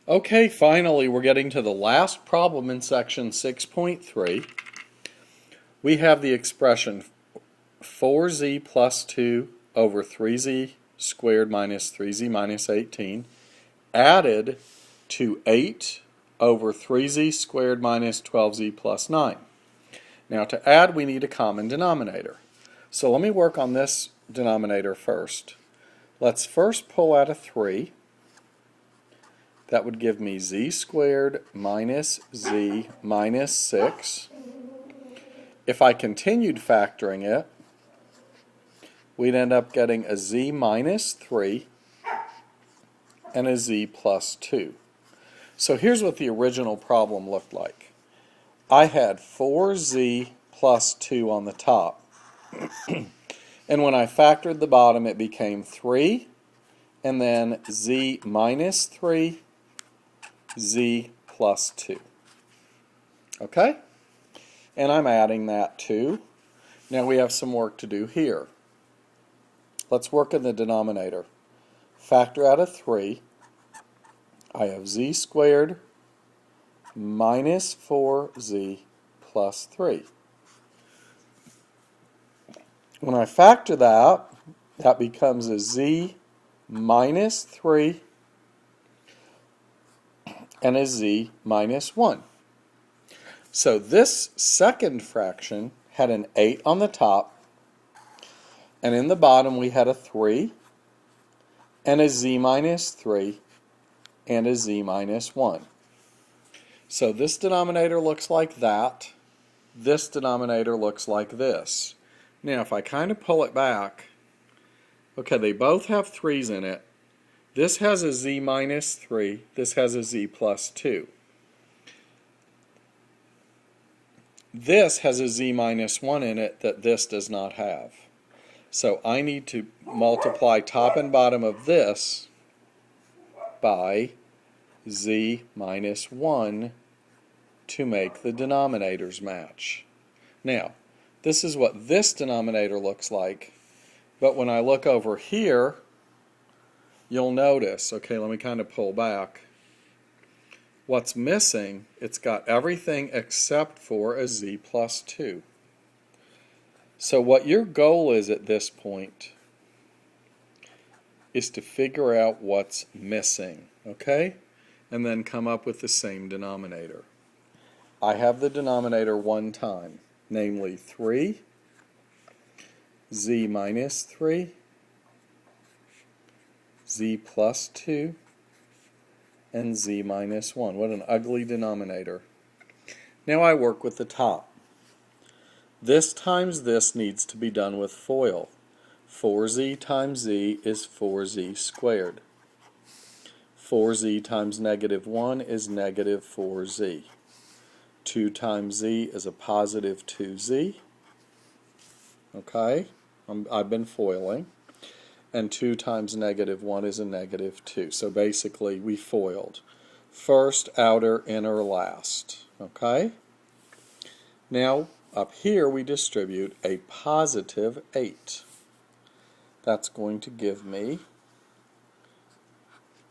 Okay, finally we're getting to the last problem in section 6.3. We have the expression 4z plus 2 over 3z squared minus 3z minus 18 added to 8 over 3z squared minus 12z plus 9. Now to add we need a common denominator. So let me work on this denominator first. Let's first pull out a 3. That would give me z squared minus z minus 6. If I continued factoring it, we'd end up getting a z minus 3 and a z plus 2. So here's what the original problem looked like. I had 4z plus 2 on the top. And when I factored the bottom, it became 3, and then z minus 3, z plus 2. Okay? And I'm adding that too. Now we have some work to do here. Let's work in the denominator. Factor out a 3. I have z squared minus 4z plus 3. When I factor that, that becomes a z minus 3 and a z minus 1. So this second fraction had an 8 on the top, and in the bottom we had a 3 and a z minus 3 and a z minus 1. So this denominator looks like that. This denominator looks like this. Now if I kind of pull it back, okay, they both have 3's in it. This has a z minus 3. This has a z plus 2. This has a z minus 1 in it that this does not have. So I need to multiply top and bottom of this by z minus 1 to make the denominators match. Now, this is what this denominator looks like, but when I look over here, you'll notice, okay, let me kind of pull back. What's missing, it's got everything except for a z plus 2. So what your goal is at this point is to figure out what's missing, okay? And then come up with the same denominator. I have the denominator one time, namely 3, z minus 3, z plus 2, and z minus 1. What an ugly denominator. Now I work with the top. This times this needs to be done with FOIL. 4z times z is 4z squared. 4z times negative 1 is negative 4z. 2 times z is a positive 2z. Okay, I've been foiling. And 2 times negative 1 is a negative 2. So basically we foiled. First, outer, inner, last. Okay? Now, up here we distribute a positive 8. That's going to give me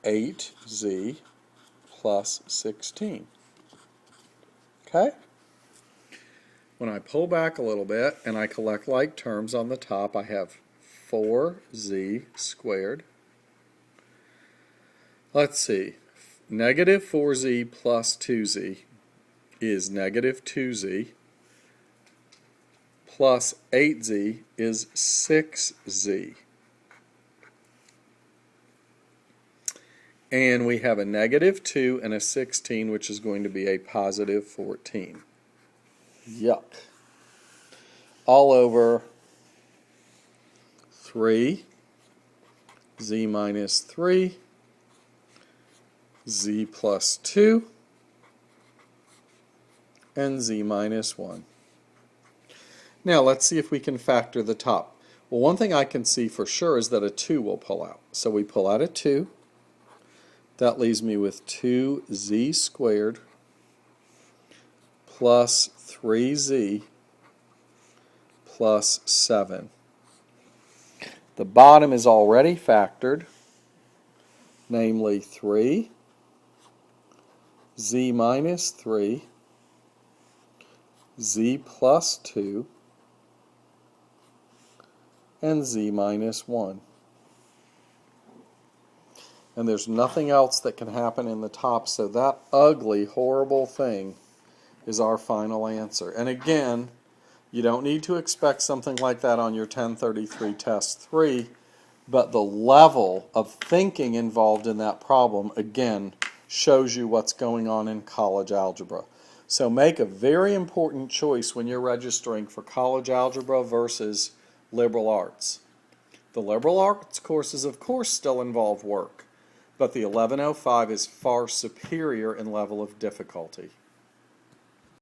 8z plus 16. Okay? When I pull back a little bit and I collect like terms on the top, I have 4z squared. Let's see. Negative 4z plus 2z is negative 2z. Plus 8z is 6z. And we have a negative 2 and a 16, which is going to be a positive 14. Yuck. All over 3, z minus 3, z plus 2, and z minus 1. Now let's see if we can factor the top. Well, one thing I can see for sure is that a 2 will pull out. So we pull out a 2. That leaves me with 2z squared plus 3z plus 7. The bottom is already factored, namely 3, z minus 3, z plus 2, and z minus 1. And there's nothing else that can happen in the top, so that ugly, horrible thing is our final answer. And again, you don't need to expect something like that on your 1033 test 3, but the level of thinking involved in that problem, again, shows you what's going on in college algebra. So make a very important choice when you're registering for college algebra versus liberal arts. The liberal arts courses, of course, still involve work, but the 1105 is far superior in level of difficulty.